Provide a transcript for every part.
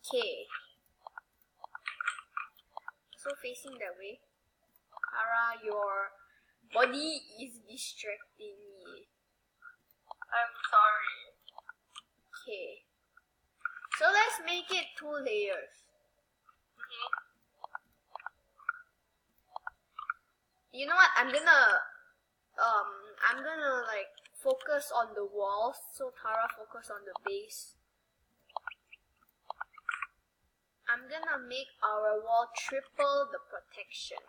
Okay. So facing that way. Tara, your body is distracting me. I'm sorry. Okay. So let's make it 2 layers. You know what? I'm gonna like focus on the walls, so Tara focus on the base. I'm gonna make our wall triple the protection.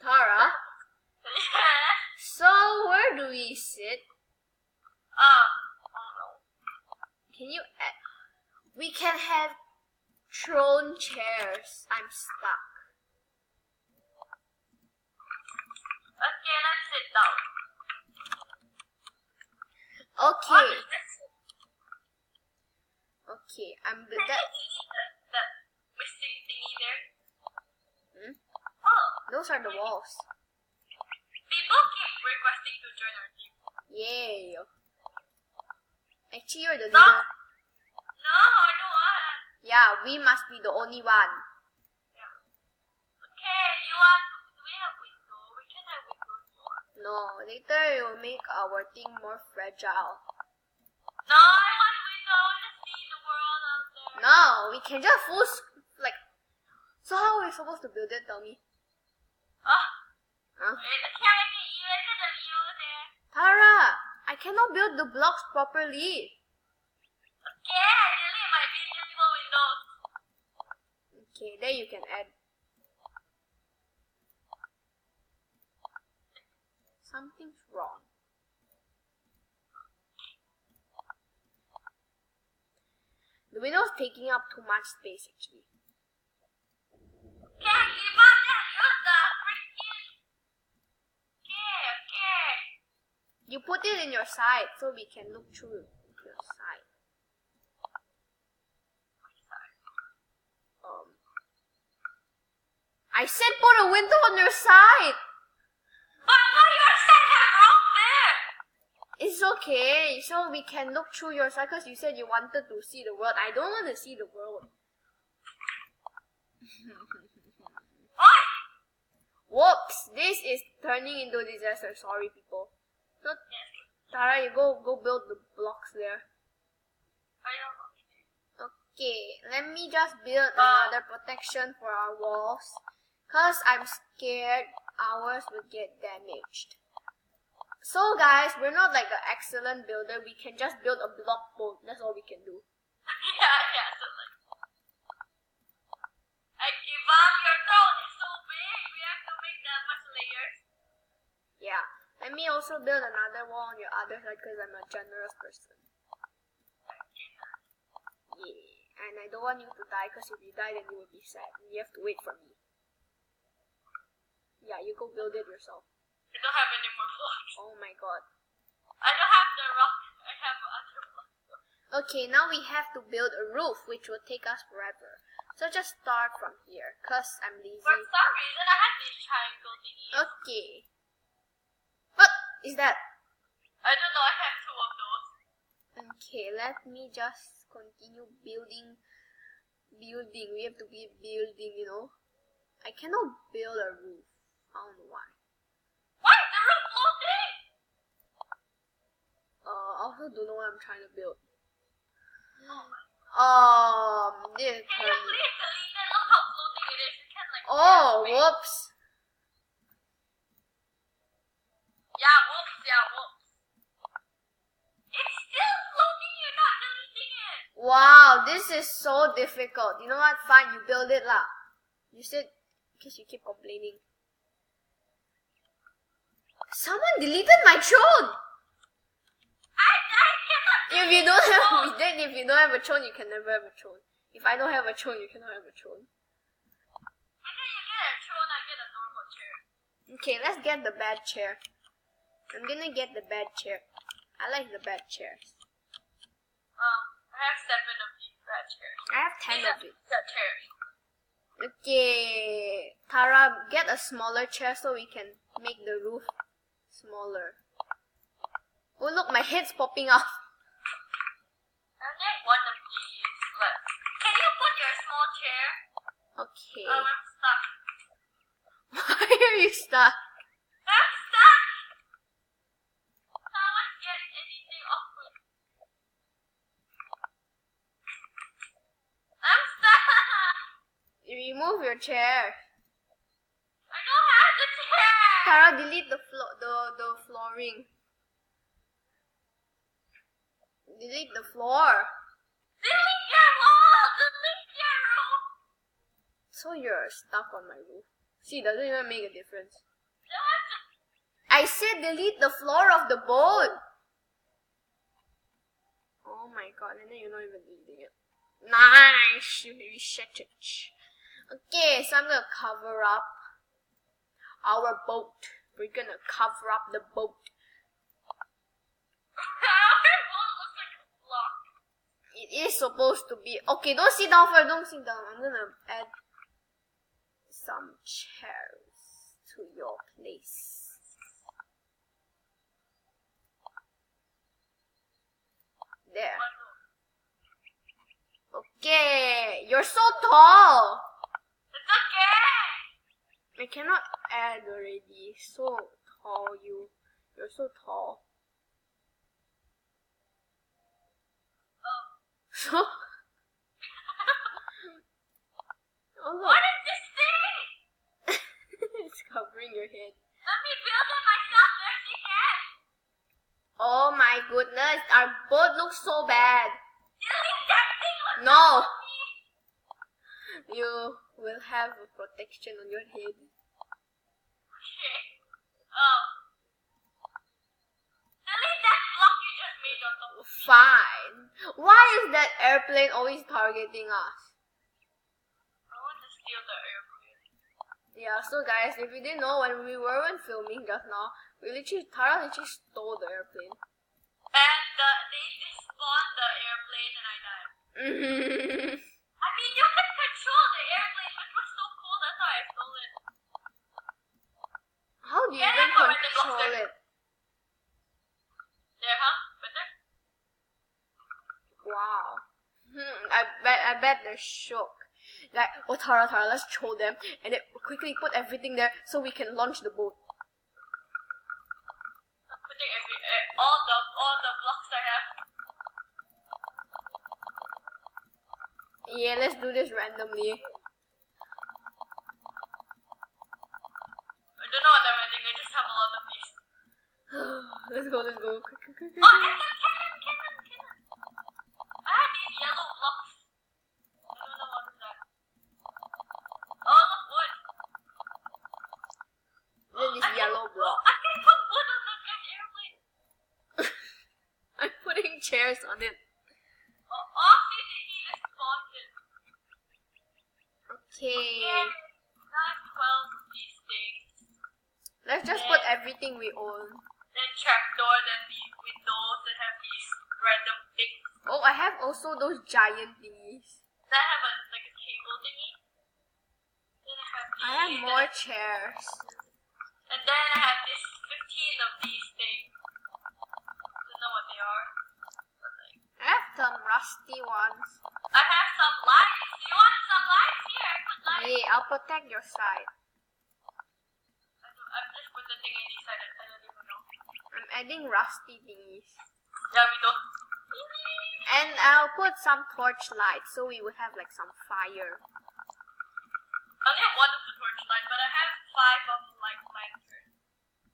Tara. Yeah. So where do we sit? Oh no. Can you add? We can have throne chairs. I'm stuck. Okay, let's sit down. Okay. What is this? Okay. I'm Can that. you see that missing thingy there? Hmm? Oh, Those are the walls. people keep requesting to join our team. Yay. Actually, you're the No. leader. No, I don't want. Yeah, we must be the only one. Yeah. Okay, you want? We have window. We can have windows more. No, later it will make our thing more fragile. No, I want window. I want to see the world out there. No, we can just like. So how are we supposed to build it? Tell me. Oh, Huh? can I get you into the view there? Tara, I cannot build the blocks properly. Okay, delete my beautiful windows. Okay, there you can add. Something's wrong. The window's taking up too much space actually. Okay, give up that. Use the freaking. Okay. You put it in your side so we can look through your side. I said put a window on your side. But your side have wrong there. It's okay, so we can look through your side because you said you wanted to see the world. I don't want to see the world. What? Whoops! This is turning into a disaster. Sorry, people. No, Tara, you go build the blocks there. I don't know. Okay, let me just build another protection for our walls. Cause I'm scared ours would get damaged. So guys, we're not like an excellent builder. We can just build a block boat. That's all we can do. yeah, so like. I give up. Your throne is so big. We have to make that much layers. Yeah. Let me also build another wall on your other side because I'm a generous person. Yeah. And I don't want you to die because if you die then you will be sad. You have to wait for me. Yeah, you go build it yourself. I don't have any more blocks. Oh my god. I don't have the rock. I have other blocks. Okay, now we have to build a roof which will take us forever. So just start from here because I'm lazy. For some reason, I have this triangle thingy. Okay. What is that? I don't know. I have two of those. Okay, let me just continue building. We have to be building, you know. I cannot build a roof. I don't know why. Why is the roof floating? I also don't know what I'm trying to build. Oh my. This is Can you please delete it? Look how floating it is. You can like. Oh, whoops. Yeah, whoops. It's still floating. You're not deleting it. Wow, this is so difficult. You know what? Fine, you build it lah. You said, because you keep complaining. Someone deleted my throne. I cannot. If you don't have a throne, you can never have a throne. If I don't have a throne, you cannot have a throne. Okay, you get a throne. I get a normal chair. Okay, let's get the bad chair. I'm gonna get the bad chair. I like the bad chairs. I have 7 of these bad chairs. I have 10 of it. That chairs. Okay, Tara, get a smaller chair so we can make the roof smaller. Oh look, my head's popping off. I need one of these, but can you put your small chair? Okay. I'm stuck. Why are you stuck? I'm stuck! Someone's getting anything off me. I'm stuck! You remove your chair. I don't have the chair! Tara, delete the flooring. Delete the floor. Delete your wall! Delete your roof! So you're stuck on my roof. See, it doesn't even make a difference. What? I said delete the floor of the boat. Oh my god, and then you're not even deleting it. Nice, you reset it. Okay, so I'm gonna cover up our boat. We're gonna cover up the boat. Our wall looks like a block. It is supposed to be. Okay, don't sit down first. Don't sit down. I'm gonna add some chairs to your place. There. Okay, you're so tall. It's okay. I cannot add already. So tall, you're so tall. Oh. So. Oh look. What is this thing? It's covering your head. Let me build it myself. There's the head. Oh my goodness, our boat looks so bad. Delete that thing. No. You will have a protection on your head. Okay. Oh. Delete that block you just made on top of me. Fine. Why is that airplane always targeting us? I want to steal the airplane. Yeah, so guys, if you didn't know, when we weren't filming just now, Tara literally stole the airplane. And they despawned the airplane and I died. I mean, you can control the airplane, which was so cool. That's why I stole it. How do you Yeah, even I put random blocks control there. it? There, huh? Better? Wow. I bet they're shook. Like, oh Tara, let's throw them and then quickly put everything there so we can launch the boat. I'm putting all the blocks I have. Yeah, let's do this randomly. I don't know what I'm adding. I just have a lot of these. Let's go. Quick. Oh, cannon! I have these yellow blocks. I don't know what is that. Oh, look, wood. Then this yellow block. I can put wood on the airplane. I'm putting chairs on it. Oh, see, they need a spawned. Okay. Yeah, not 12 of these things. Let's just put everything we own. Then trapdoor, then these windows, then have these random things. Oh, I have also those giant thingies. Then I have like a table thingy. Then I have these. I have more chairs. And then I have this 15 of these things. Don't know what they are. But like, I have some rusty ones. I have some lights. Do you want some lights? Here, I put lights. Yeah, I'll protect your side. I've just put the thing I decided. I don't even know. I'm adding rusty thingies. Yeah, we don't. And I'll put some torch lights so we would have like some fire. I only have one of the torch light, but I have 5 of like lanterns.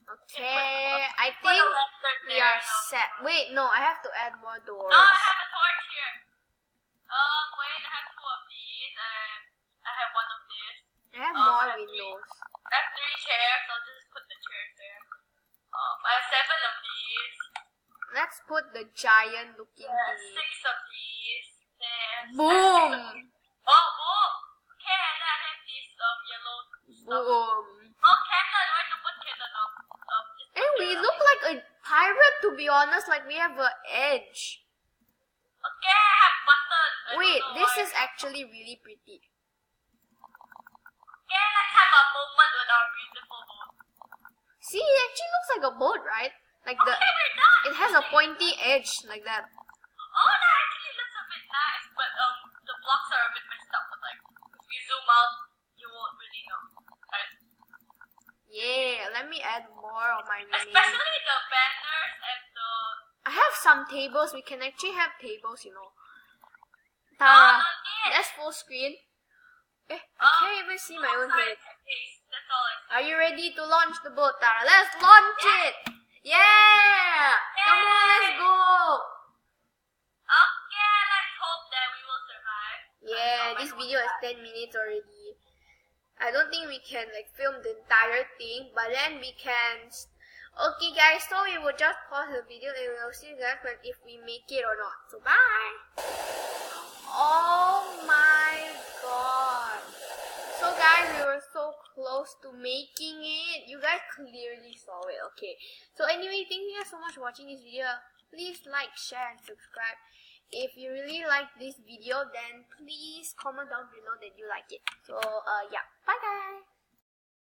Okay, I Put think a lantern we there are and I'll- set. Wait, no, I have to add more doors. No, I have a torch here. Wait, I have 2 of these, and I have 1 of this. I have I more have windows. I have 3 chairs, I'll just put the chairs there. I have 7 of these. Let's put the giant looking Yeah, thingy. 6 of these. Then Boom! Oh, boom! Okay, and then I have these yellow stuff. Boom! Oh, cannon! Where to put cannon up? Just And put we it look up. like a pirate, to be honest. Like we have an edge. Okay, I have buttons. I don't Wait, know this why. is actually really pretty. Okay, let's have a moment with our beautiful boat. See, it actually looks like a boat, right? Like Okay, we're done. it has a pointy edge like that. Oh, that actually looks a bit nice, but the blocks are a bit messed up. But like, if you zoom out, you won't really know. Right? Yeah, let me add more of my remaining. Especially the banners and the. I have some tables. We can actually have tables, you know. Tara, let's full screen. I can't even see my own head. That's all I see. Are you ready to launch the boat, Tara? Let's launch it! Yeah! Come on, let's go! Okay, let's hope that we will survive. Yeah, this video is 10 minutes already. I don't think we can like film the entire thing, but then we can. Okay guys, so we will just pause the video and we'll see you guys when if we make it or not. So bye! Oh my god! So guys, we were so close to making it. You guys clearly saw it, okay. So anyway, thank you guys so much for watching this video. Please like, share and subscribe. If you really like this video, then please comment down below that you like it. So yeah, bye guys!